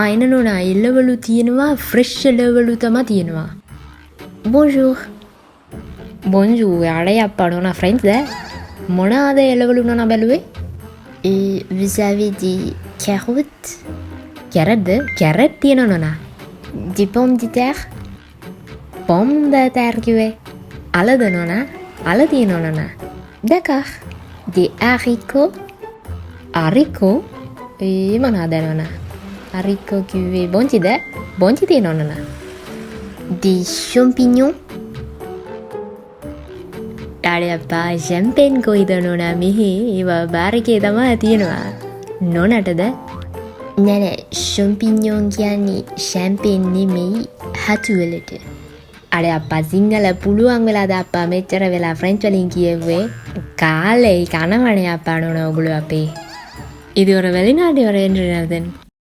එන්න නෝනා එළවලු තියෙනවා ෆ්‍රෙෂ් එළවලු තමයි තියෙනවා. Bonjour. Bonjour. යාලේ අප්පා නෝනා ෆ්‍රෙන්ච්ද? මොනවාද එළවලු නෝනා බැලුවේ? Vous avez dit carottes? කැරට්ද? කැරට් තියෙනවා නෝනා. Des pommes de terre? Pomme de terre කිව්වේ. අලද නෝනා? අල තියෙනවා නෝනා. D'accord. Des haricots? haricots? මොනවාද නෝනා? haricots කිව්වේ බොන්චිද? බොන්චි තියෙනවා නෝනා. Des champignons? යාලේ අප්පා champagne කොයිද නෝනා මෙහි ඒවා බාර් එකේ තමයි තියෙනවා. නෝනාටද? නෑ champignon කියන්නේ champagne නෙමෙයි හතු වලට. අර අප්පා සිංහල පුළුවන් වෙලාද අප්පා මෙච්චර වෙලා ෆ්‍රෙන්ච් වලින් කියෙව්වේ කාලේ කනවනේ අප්පා නෝනා ඔගොල්ලෝ අපේ. இது ஒரு வெளிநாடு ஒரு என்று